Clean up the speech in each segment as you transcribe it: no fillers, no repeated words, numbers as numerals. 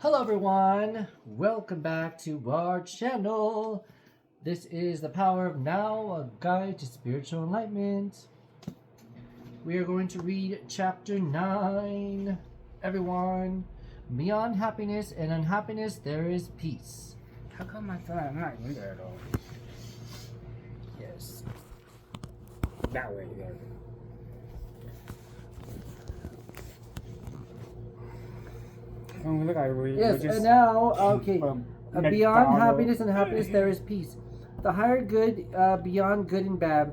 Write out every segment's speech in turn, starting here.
Hello everyone, welcome back to our channel. This is The Power of Now, a guide to spiritual enlightenment. We are going to read chapter 9. Everyone, beyond happiness and unhappiness there is peace. How come I thought I'm not in there at all? Yes. That way, there. Look, Yes, and now, okay. Beyond happiness and happiness there is peace. The higher good, beyond good and bad.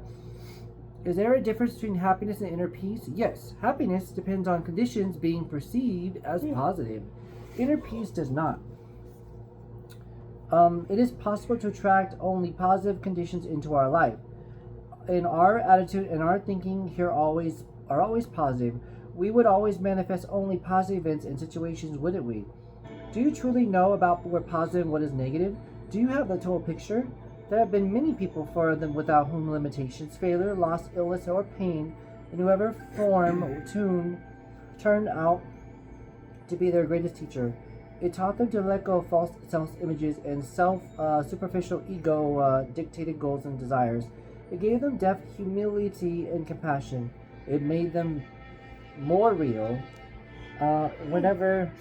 Is there a difference between happiness and inner peace? Yes. Happiness depends on conditions being perceived as positive. Inner peace does not. It is possible to attract only positive conditions into our life. In our attitude and our thinking here are always positive. We would always manifest only positive events and situations, wouldn't we? Do you truly know about what is positive and what is negative? Do you have the total picture? There have been many people for them without whom limitations, failure, loss, illness, or pain, in whatever form or tune, turned out to be their greatest teacher. It taught them to let go of false self-images and superficial ego-dictated goals and desires. It gave them depth, humility, and compassion. It made them more real. Whenever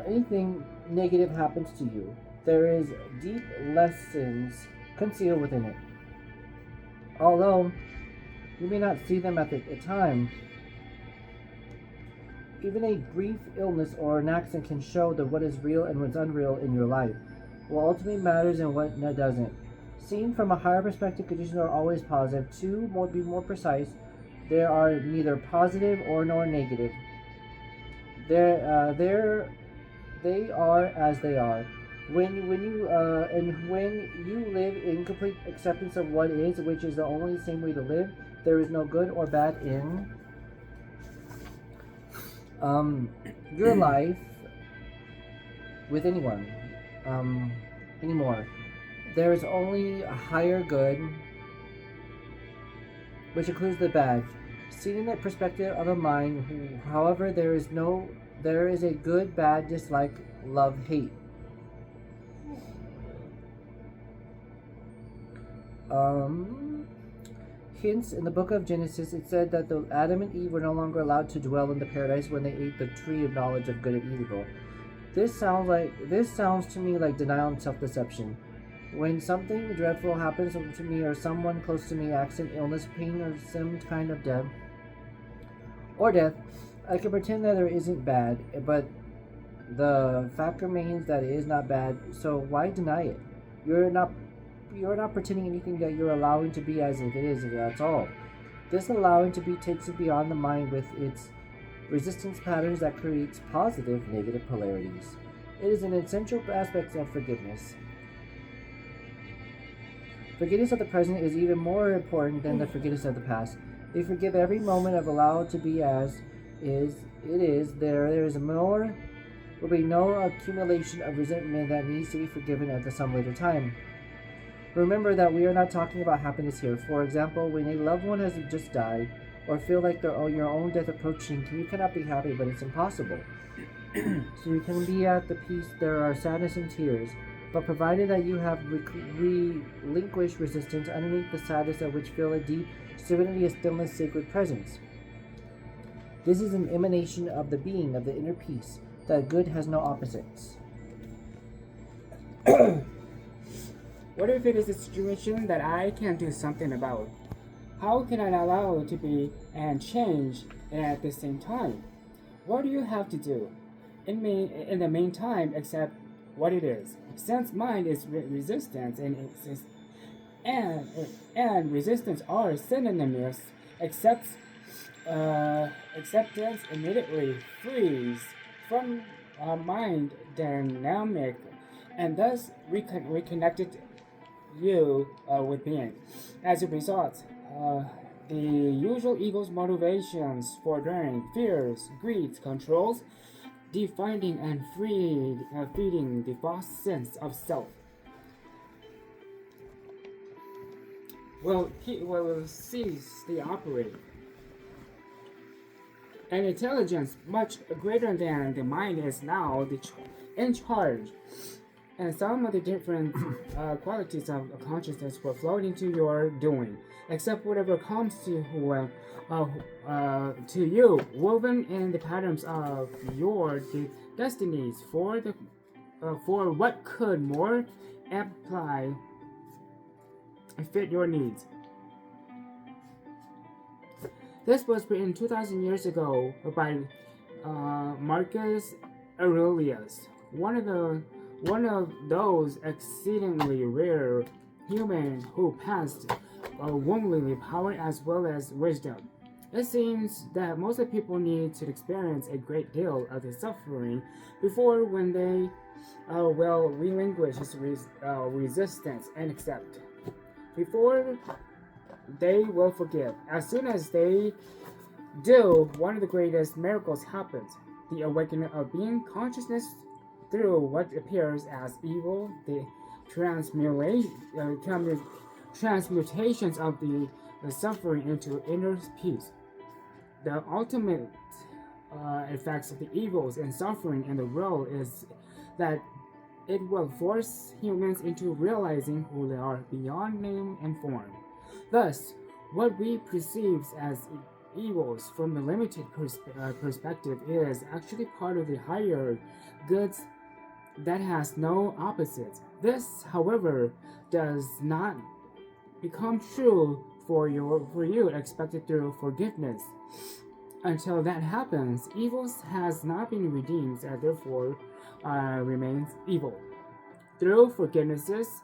anything negative happens to you, there is deep lessons concealed within it. Although you may not see them at the time, even a brief illness or an accident can show that what is real and what's unreal in your life, what ultimately matters and what doesn't. Seen from a higher perspective, conditions are always positive. To be more precise, they are neither positive or nor negative. They are as they are. When you live in complete acceptance of what is, which is the only same way to live, there is no good or bad in your life with anyone anymore. There is only a higher good, which includes the bad. Seen in the perspective of a mind, however, there is a good, bad, dislike, love, hate. Hints in the book of Genesis, it said that the Adam and Eve were no longer allowed to dwell in the paradise when they ate the tree of knowledge of good and evil. This sounds to me like denial and self-deception. When something dreadful happens to me or someone close to me, accident, illness, pain, or some kind of death, I can pretend that it isn't bad, but the fact remains that it is not bad, so why deny it? You're not pretending anything that you're allowing to be as if it is, that's all. This allowing to be takes it beyond the mind with its resistance patterns that creates positive, negative polarities. It is an essential aspect of forgiveness. Forgiveness of the present is even more important than the forgiveness of the past. If you forgive every moment of allowed to be as there will be no accumulation of resentment that needs to be forgiven at some later time. Remember that we are not talking about happiness here. For example, when a loved one has just died, or feel like your own death approaching, you cannot be happy, but it's impossible. So you can be at the peace. There are sadness and tears. But provided that you have relinquished resistance underneath the sadness of which feel a deep serenity, a stillness, sacred presence. This is an emanation of the being, of the inner peace, that good has no opposites. What if it is a situation that I can't do something about? How can I allow it to be and change at the same time? What do you have to do? In the meantime, accept what it is. Since mind is resistance and resistance are synonymous, acceptance immediately frees from our mind dynamic and thus reconnected you with being. As a result, the usual ego's motivations for daring, fears, greed, controls, defining and feeding the false sense of self will cease the operating. An intelligence much greater than the mind is now in charge. And some of the different qualities of consciousness will float into your doing. Accept whatever comes to you, woven in the patterns of your destinies for what could more apply and fit your needs. This was written 2,000 years ago by Marcus Aurelius, one of those exceedingly rare humans who possessed womanly power as well as wisdom. It seems that most of the people need to experience a great deal of the suffering before when they will relinquish resistance and accept. Before they will forgive. As soon as they do, one of the greatest miracles happens. The awakening of being consciousness through what appears as evil, the transmutations of the suffering into inner peace. The ultimate effects of the evils and suffering in the world is that it will force humans into realizing who they are beyond name and form. Thus, what we perceive as evils from a limited perspective is actually part of the higher goods that has no opposites. This, however, does not become true for you expected through forgiveness. Until that happens, evils has not been redeemed and therefore remains evil. Through forgivenesses,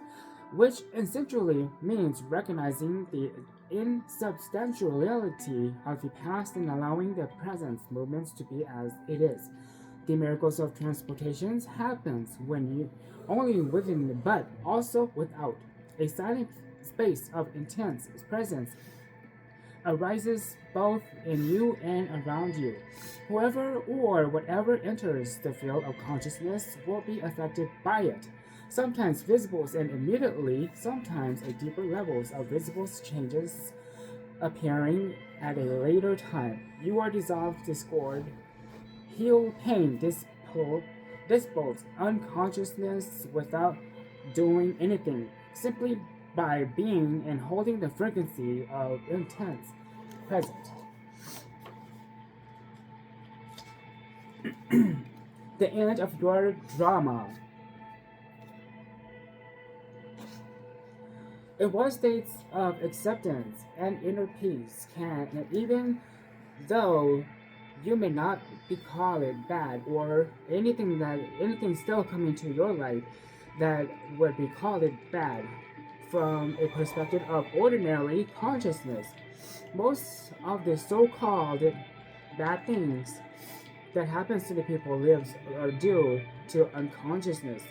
which essentially means recognizing the insubstantiality of the past and allowing the present movements to be as it is. The miracles of transportations happens when you only within but also without. A silent space of intense presence arises both in you and around you. Whoever or whatever enters the field of consciousness will be affected by it. Sometimes visible and immediately, sometimes at deeper levels of visible changes appearing at a later time. You are dissolved, discord, heal pain, dispose unconsciousness without doing anything, simply by being and holding the frequency of intense present. The end of your drama. In what states of acceptance and inner peace can, and even though you may not be called it bad or anything still coming to your life that would be called it bad from a perspective of ordinary consciousness. Most of the so-called bad things that happens to the people lives are due to unconsciousness.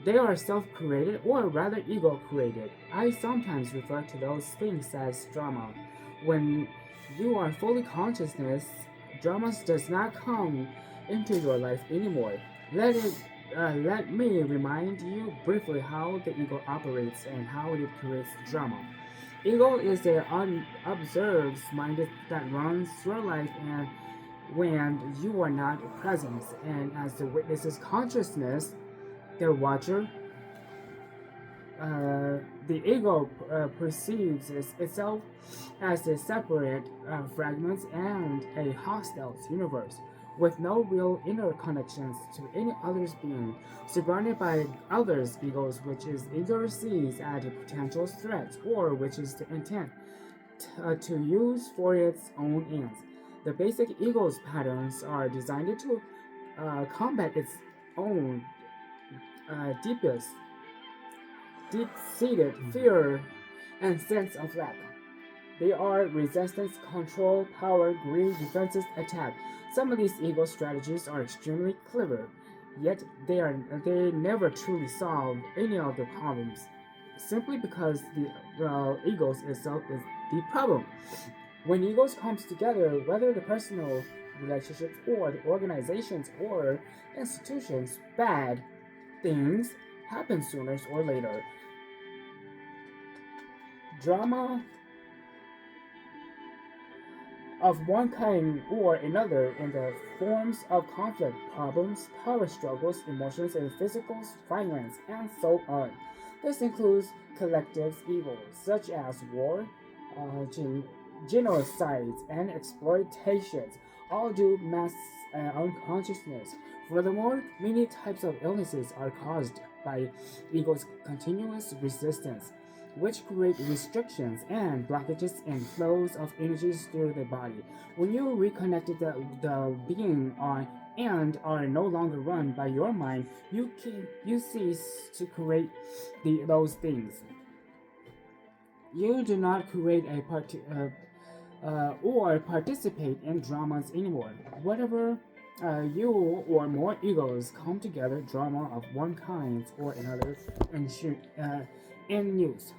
They are self-created or rather ego-created. I sometimes refer to those things as drama. When you are fully consciousness, drama does not come into your life anymore. Let me remind you briefly how the ego operates and how it creates drama. Ego is the unobserved mind that runs your life and when you are not present, and as the witness's consciousness, the watcher, the ego perceives itself as a separate fragment and a hostile universe with no real inner connections to any other's being, surrounded by others' egos, which is ego sees as a potential threat or which is the intent to use for its own ends. The basic ego's patterns are designed to combat its own deep-seated fear and sense of lack. They are resistance, control, power, greed, defenses, attack. Some of these ego strategies are extremely clever, yet they never truly solve any of the problems, simply because the egos itself is the problem. When egos comes together, whether the personal relationships or the organizations or institutions, bad things happen sooner or later. Drama of one kind or another in the forms of conflict, problems, power struggles, emotions, and physical violence, and so on. This includes collective evils such as war, genocides, and exploitations, all due mass unconsciousness. Furthermore, many types of illnesses are caused by ego's continuous resistance, which create restrictions and blockages in flows of energies through the body. When you reconnected the being on and are no longer run by your mind, you cease to create those things. You do not create or participate in dramas anymore. Whatever you or more egos come together, drama of one kind or another in news.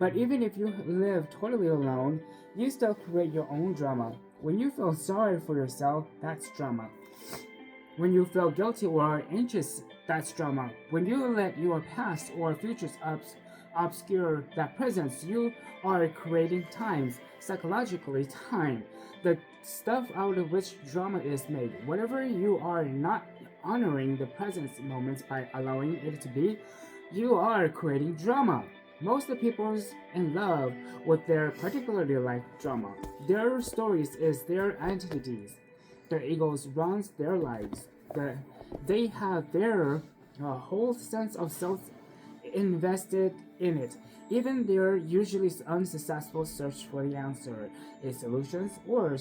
But even if you live totally alone, you still create your own drama. When you feel sorry for yourself, that's drama. When you feel guilty or anxious, that's drama. When you let your past or futures obscure that presence, you are creating times, psychologically time, the stuff out of which drama is made. Whatever you are not honoring the present moments by allowing it to be, you are creating drama. Most of the people's in love with their particularly life drama. Their stories is their identities. Their egos runs their lives. They have their whole sense of self invested in it. Even their usually unsuccessful search for the answer, its solutions, or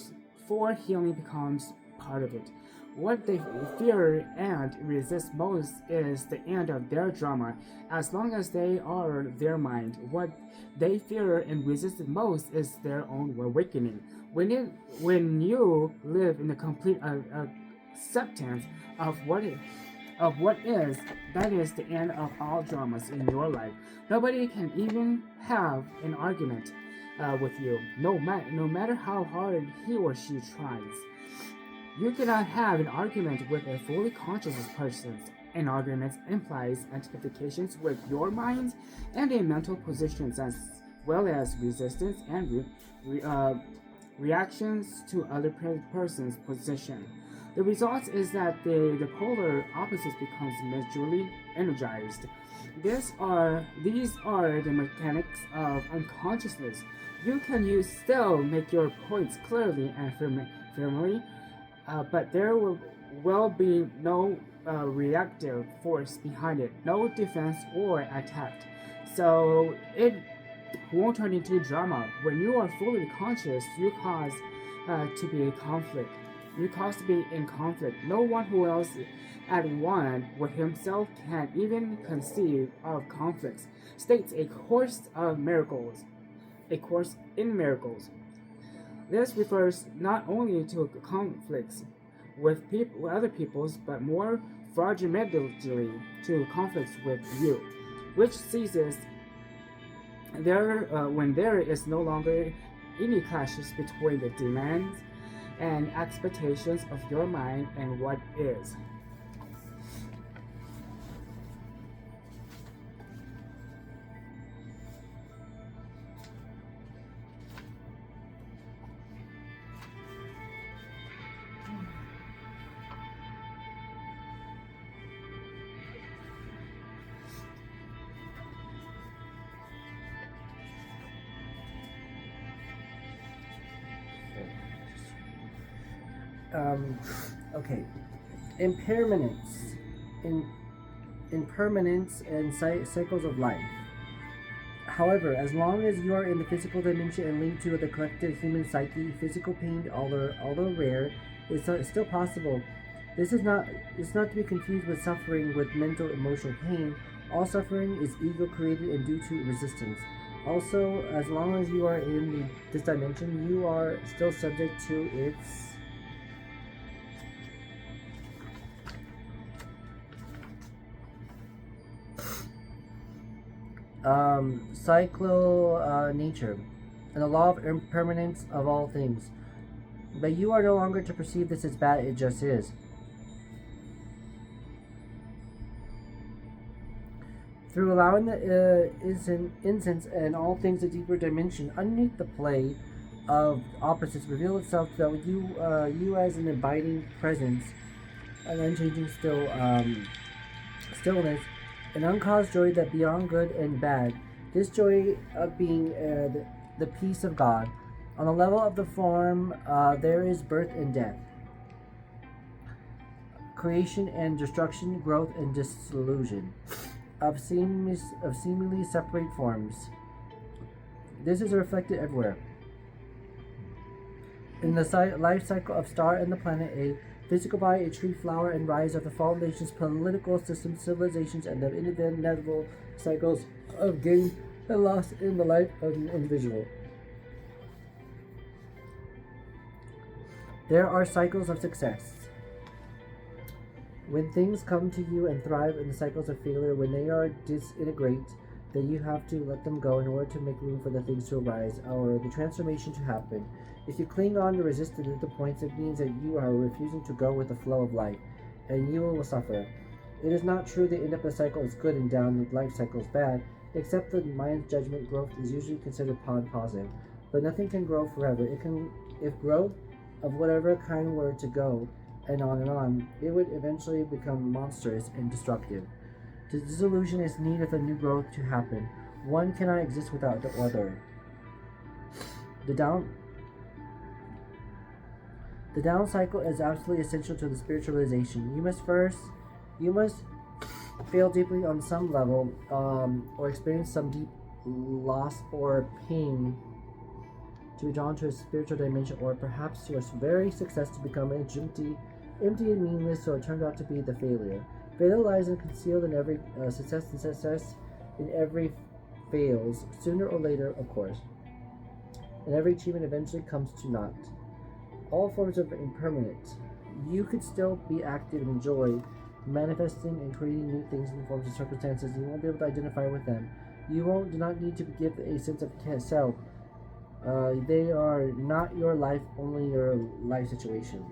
for healing becomes part of it. What they fear and resist most is the end of their drama. As long as they are their mind, what they fear and resist most is their own awakening. When you live in the complete acceptance of what is, that is the end of all dramas in your life. Nobody can even have an argument with you, no matter how hard he or she tries. You cannot have an argument with a fully conscious person. An argument implies identifications with your mind and a mental positions as well as resistance and reactions to other person's position. The result is that the polar opposites becomes mutually energized. These are the mechanics of unconsciousness. You can still make your points clearly and firmly, but there will be no reactive force behind it, no defense or attack. So it won't turn into drama. When you are fully conscious, you cause to be a conflict. You cause to be in conflict. No one who else at one with himself can even conceive of conflicts. States a course of miracles, a course in miracles. This refers not only to conflicts with other peoples, but more fundamentally to conflicts with you, which ceases there when there is no longer any clashes between the demands and expectations of your mind and what is. Okay. Impermanence. Impermanence and cycles of life. However, as long as you are in the physical dimension and linked to the collective human psyche, physical pain, although rare, is still possible. This is not to be confused with suffering with mental emotional pain. All suffering is ego created and due to resistance. Also, as long as you are in this dimension, you are still subject to its cyclical nature and the law of impermanence of all things. But you are no longer to perceive this as bad, it just is. Through allowing the incense and all things a deeper dimension underneath the play of opposites reveal itself that you as an abiding presence, an unchanging stillness, an uncaused joy that beyond good and bad. This joy of being the peace of God. On the level of the form, there is birth and death, creation and destruction, growth and dissolution of seemingly separate forms. This is reflected everywhere. In the life cycle of star and the planet, a physical body, a tree, flower, and rise of the fallen nations, political systems, civilizations, and the inevitable cycles of gain and loss in the life of an individual. There are cycles of success. When things come to you and thrive in the cycles of failure, when they are disintegrate, then you have to let them go in order to make room for the things to arise or the transformation to happen. If you cling on to resistance at the points, it means that you are refusing to go with the flow of life, and you will suffer. It is not true the end of the cycle is good and down the life cycle is bad, except the mind's judgment. Growth is usually considered positive, but nothing can grow forever. If growth of whatever kind were to go, and on, it would eventually become monstrous and destructive. The dissolution is needed for new growth to happen. One cannot exist without the other. The down cycle is absolutely essential to the spiritual realization. You must feel deeply on some level, or experience some deep loss or pain to be drawn to a spiritual dimension, or perhaps your very success to become empty and meaningless, so it turned out to be the failure. Failure lies concealed in every success, and success in every fails, sooner or later, of course. And every achievement eventually comes to naught. All forms of impermanence. You could still be active and enjoy manifesting and creating new things in forms of circumstances. You won't be able to identify with them. You do not need to give a sense of self. They are not your life, only your life situation.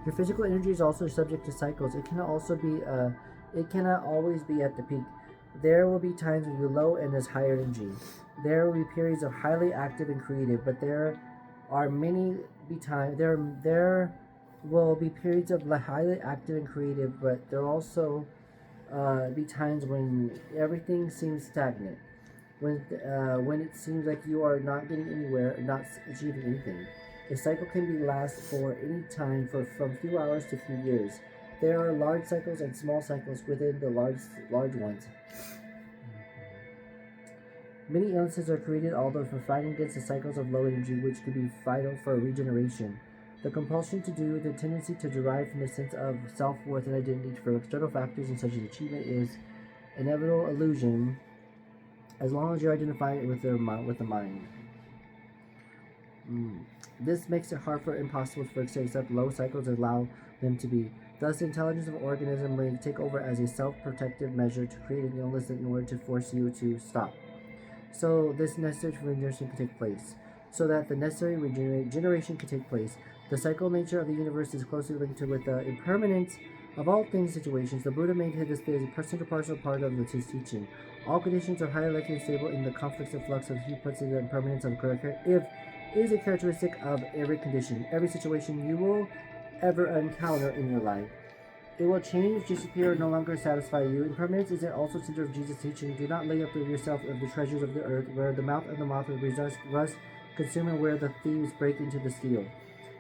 Your physical energy is also subject to cycles. It cannot always be at the peak. There will be times when you're low and there's high energy. There will be periods of highly active and creative, but there will be periods of highly active and creative, but there will also be times when everything seems stagnant, when it seems like you are not getting anywhere, not achieving anything. A cycle can last for any time from few hours to few years. There are large cycles and small cycles within the large ones. Many illnesses are created, although for fighting against the cycles of low energy, which could be vital for regeneration. The compulsion to do, the tendency to derive from the sense of self-worth and identity from external factors and such as achievement is an inevitable illusion, as long as you identify it with the mind. This makes it hard for impossible for to accept low cycles and allow them to be. Thus, the intelligence of an organism may take over as a self-protective measure to create an illness in order to force you to stop. So this necessary regeneration can take place. So that the necessary regeneration can take place. The cycle nature of the universe is closely linked with the impermanence of all things situations. The Buddha made this as a partial part of his teaching. All conditions are highly likely and stable in the conflicts and flux of he puts in the impermanence of character. If is a characteristic of every condition, every situation you will ever encounter in your life. It will change, disappear, or no longer satisfy you. Impermanence is also center of Jesus' teaching. Do not lay up of yourself of the treasures of the earth, where the mouth of the moth rust, consume, and where the thieves break into the steel.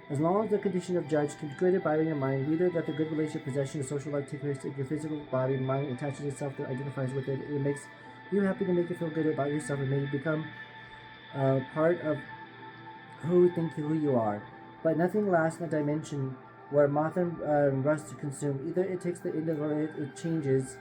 As long as the condition of judge can be created by your mind, either that the good relationship, possession, or social life take place in your physical body, mind attaches itself to identifies with it. It makes you happy to make you feel good about yourself and may become part of who you are. But nothing lasts in a dimension where moth and rust consume. Either it takes the end of it changes,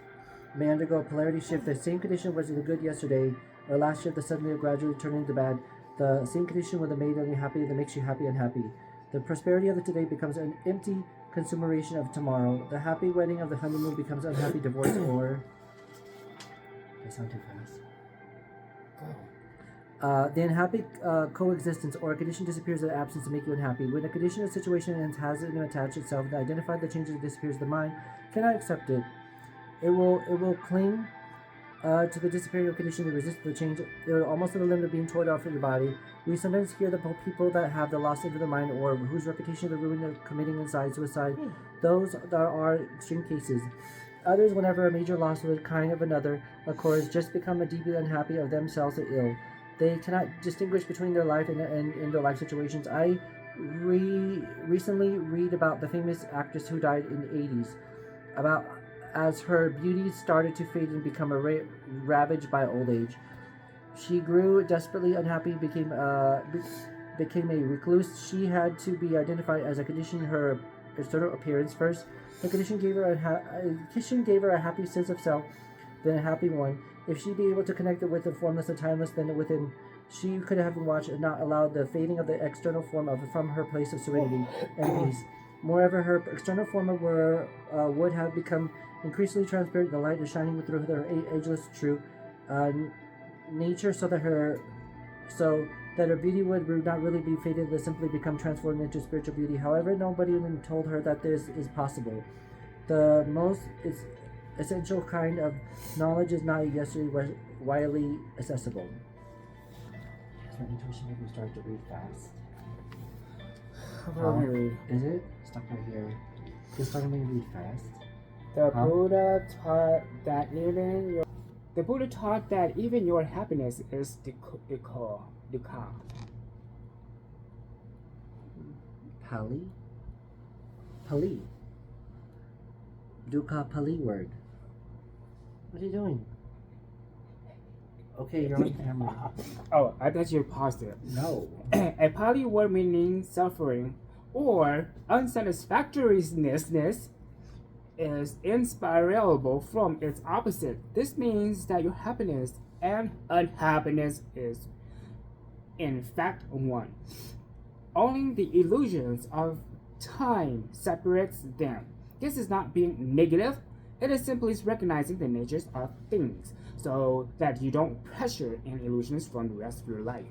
may undergo a polarity shift. The same condition was the good yesterday, or last shift, the suddenly gradually turning into bad. The same condition with the made you happy that makes you happy unhappy. The prosperity of the today becomes an empty consumeration of tomorrow. The happy wedding of the honeymoon becomes unhappy divorce, or I sound too fast. The unhappy coexistence or a condition disappears in the absence to make you unhappy. When a condition or situation has attached itself and identified the change that disappears, the mind cannot accept it. It will cling to the disappearing of condition and resist the change. It will almost to the limit of being torn off from your body. We sometimes hear the people that have the loss of their mind or whose reputation the ruin of committing suicide. Those are extreme cases. Others, whenever a major loss of the kind of another occurs, just become deeply unhappy of themselves or ill. They cannot distinguish between their life and their life situations. I recently read about the famous actress who died in the 80s, about as her beauty started to fade and become ravaged by old age. She grew desperately unhappy, became a recluse. She had to be identified as a condition her external appearance first. The condition gave her a happy sense of self, then a happy one. If she be able to connect it with the formless and timeless, then within she could have watched and not allowed the fading of the external form from her place of serenity and peace. Moreover, her external form would have become increasingly transparent. The light is shining through her ageless true nature, so that her beauty would not really be faded, but simply become transformed into spiritual beauty. However, nobody even told her that this is possible. The most essential kind of knowledge is not yesterday widely accessible. My intuition made me start to read fast. Is it? Stop right here. It's starting to read fast. The Buddha taught that even your happiness is dukkha. Pali. Dukkha Pali word. What are you doing? Okay, you're on camera. Oh, I thought you paused it. No. A Pali word meaning suffering or unsatisfactoriness is inseparable from its opposite. This means that your happiness and unhappiness is in fact one. Only the illusions of time separates them. This is not being negative. It is simply recognizing the natures of things so that you don't pressure in illusions from the rest of your life.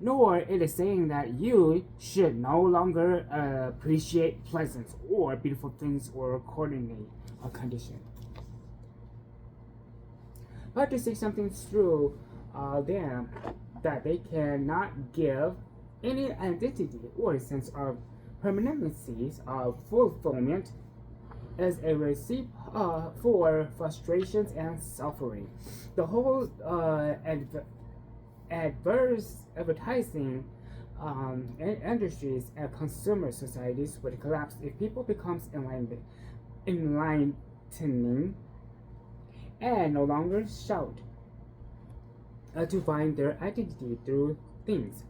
Nor it is saying that you should no longer appreciate pleasant or beautiful things or coordinate a condition. But to say something through them that they cannot give any identity or sense of permanency of fulfillment is a recipe for frustrations and suffering. The whole adverse advertising industries and consumer societies would collapse if people becomes enlightening and no longer shout to find their identity through things.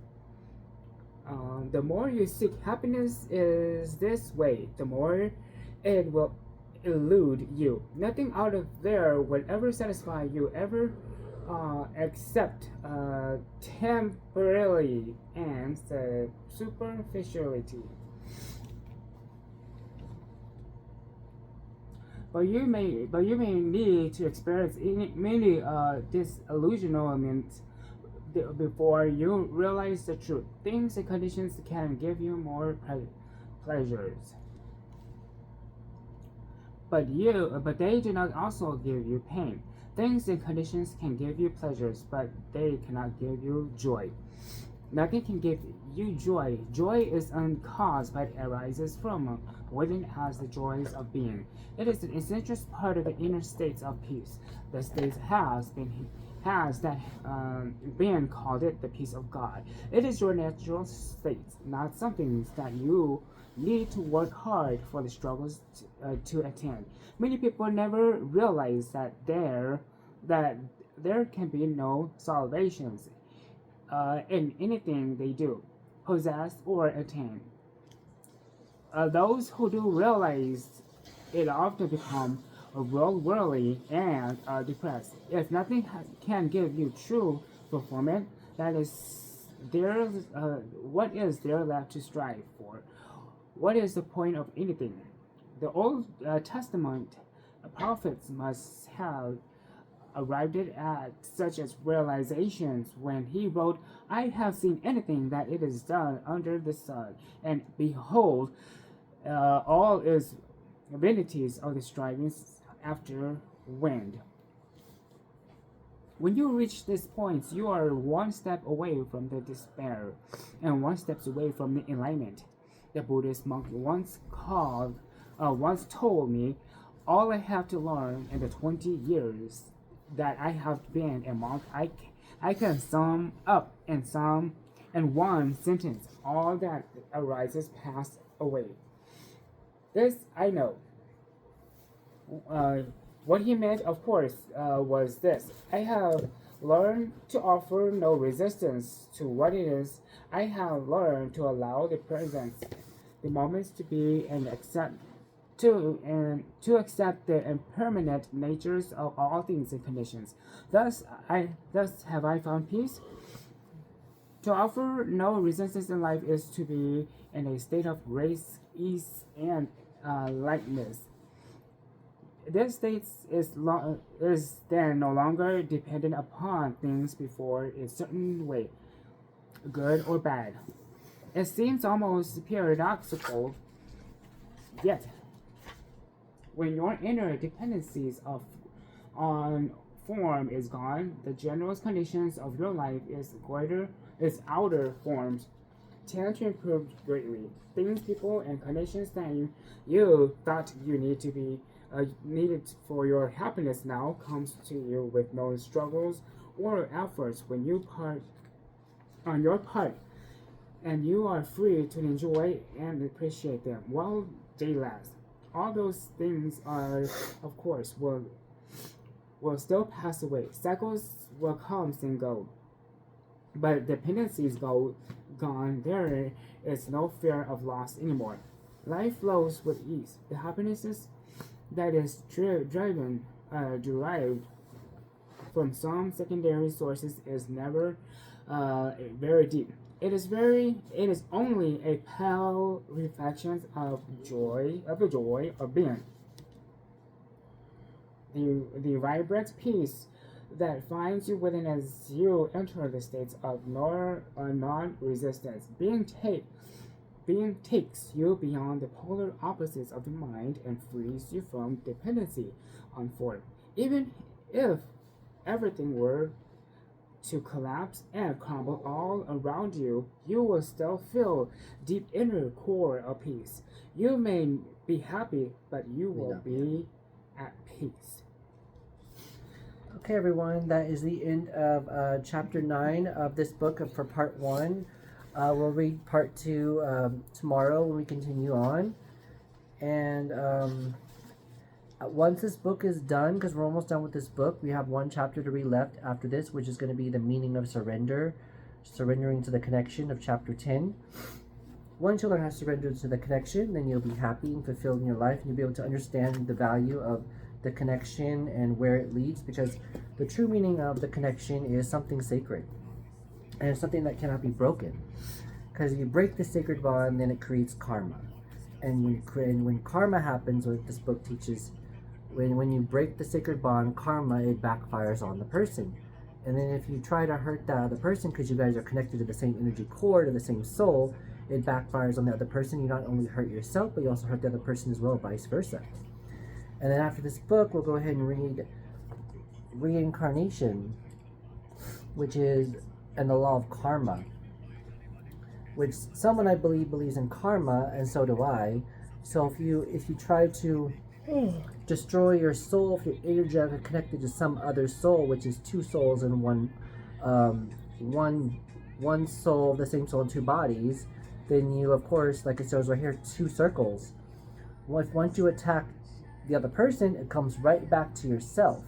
The more you seek happiness is this way, the more it will elude you. Nothing out of there will ever satisfy you, ever except temporarily and superficiality. But you may need to experience many disillusionments before you realize the truth. Things and conditions can give you more pleasures, but they do not also give you pain. Things and conditions can give you pleasures, but they cannot give you joy. Nothing can give you joy. Joy is uncaused, but it arises from within as the joys of being. It is an essential part of the inner states of peace. The state has been called it the peace of God. It is your natural state, not something that you need to work hard for the struggles to attain. Many people never realize that there can be no salvations in anything they do, possess, or attain. Those who do realize it often become worldly and depressed. If nothing can give you true fulfillment, that is there. What is there left to strive for? What is the point of anything? The Old Testament prophets must have arrived at such as realizations when he wrote, I have seen anything that it is done under the sun, and behold, all is vanities of the strivings after wind. When you reach this point, you are one step away from the despair and one step away from the enlightenment. The Buddhist monk once told me, all I have to learn in the 20 years that I have been a monk, I can sum up in one sentence. All that arises passed away. This I know. What he meant, of course, was this. I have learned to offer no resistance to what it is. I have learned to allow the present, the moments to be, and to accept the impermanent natures of all things and conditions. Thus have I found peace. To offer no resistance in life is to be in a state of grace, ease, and lightness. This state is then no longer dependent upon things before a certain way, good or bad. It seems almost paradoxical, yet when your inner dependencies on form is gone, the general conditions of your life its outer forms tend to improve greatly. Things, people, and conditions that you thought you needed for your happiness now comes to you with no struggles or efforts on your part, and you are free to enjoy and appreciate them while they last. All those things are, of course, will still pass away. Cycles will come and go, but dependencies gone. There is no fear of loss anymore. Life flows with ease. The happiness that is derived from some secondary sources is never very deep. It is only a pale reflection of the joy of being. The vibrant peace that finds you within as you enter the states of non-resistance. Being takes you beyond the polar opposites of the mind and frees you from dependency on form. Even if everything were to collapse and crumble all around you, you will still feel deep inner core of peace. You may be happy, but you will be at peace. Okay, everyone, that is the end of chapter 9 of this book for part 1. We'll read part 2 tomorrow when we continue on. And once this book is done, because we're almost done with this book, we have one chapter to read left after this, which is going to be the meaning of surrender, surrendering to the connection of chapter 10. Once you learn how to surrender to the connection, then you'll be happy and fulfilled in your life, and you'll be able to understand the value of the connection and where it leads, because the true meaning of the connection is something sacred, and it's something that cannot be broken. Because if you break the sacred bond, then it creates karma. And when karma happens, what this book teaches, when you break the sacred bond, karma, it backfires on the person. And then if you try to hurt the other person because you guys are connected to the same energy core, to the same soul, it backfires on the other person. You not only hurt yourself, but you also hurt the other person as well, vice versa. And then after this book, we'll go ahead and read Reincarnation, which is and the law of karma, which someone I believe believes in karma, and so do I. So if you try to destroy your soul, if your energy are connected to some other soul, which is two souls in one soul, the same soul in two bodies, then you, of course, like it shows right here, two circles. Once you attack the other person, it comes right back to yourself.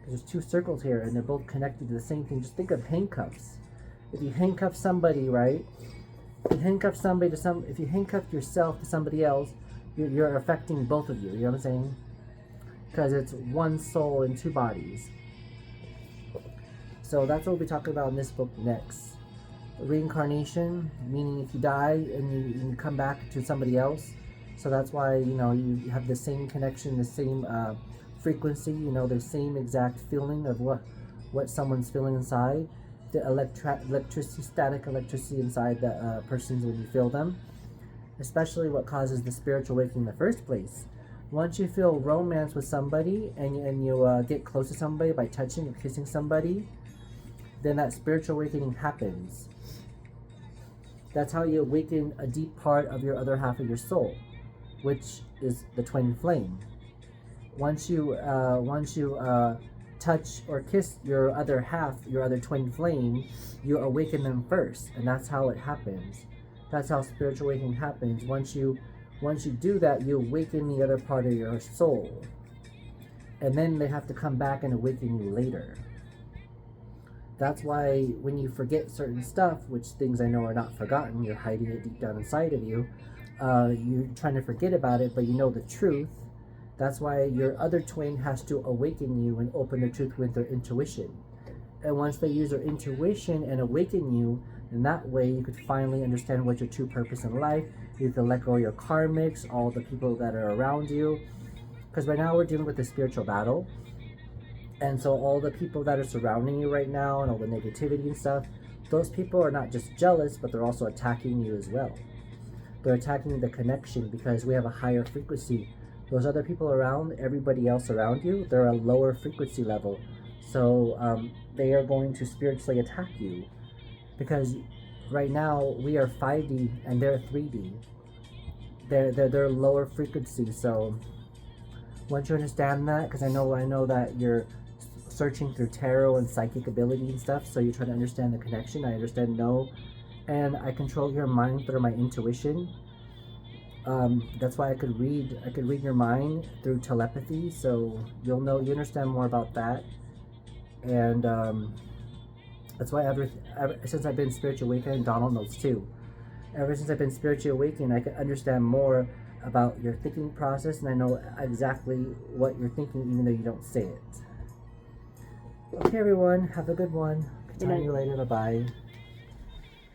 Because there's two circles here, and they're both connected to the same thing. Just think of handcuffs. If you handcuff somebody, right? If you handcuff yourself to somebody else, you're affecting both of you. You know what I'm saying? Because it's one soul in two bodies. So that's what we'll be talking about in this book next. Reincarnation, meaning if you die and you come back to somebody else. So that's why, you have the same connection, the same frequency, you know, the same exact feeling of what someone's feeling inside, the electricity, static electricity inside the persons when you feel them, especially what causes the spiritual awakening in the first place. Once you feel romance with somebody and you get close to somebody by touching or kissing somebody, then that spiritual awakening happens. That's how you awaken a deep part of your other half of your soul, which is the twin flame. Once you touch or kiss your other half, your other twin flame, you awaken them first, and that's how it happens. That's how spiritual awakening happens. Once you do that, you awaken the other part of your soul, and then they have to come back and awaken you later. That's why when you forget certain stuff, which things I know are not forgotten, you're hiding it deep down inside of you, you're trying to forget about it, but you know the truth. That's why your other twin has to awaken you and open the truth with their intuition. And once they use their intuition and awaken you, in that way you could finally understand what your true purpose in life. You can let go of your karmics, all the people that are around you. Because right now we're dealing with a spiritual battle. And so all the people that are surrounding you right now and all the negativity and stuff, those people are not just jealous, but they're also attacking you as well. They're attacking the connection because we have a higher frequency. Those other people around, everybody else around you, they're a lower frequency level. So they are going to spiritually attack you. Because right now we are 5D and they're 3D. They're lower frequency. So once you understand that, because I know that you're searching through tarot and psychic ability and stuff, so you're trying to understand the connection. I understand, and I control your mind through my intuition. That's why I could read your mind through telepathy, so you understand more about that. And that's why ever since I've been spiritually awakened, Donald knows too. Ever since I've been spiritually awakened, I can understand more about your thinking process, and I know exactly what you're thinking, even though you don't say it. Okay, everyone, have a good one. Talk to you later. Bye bye.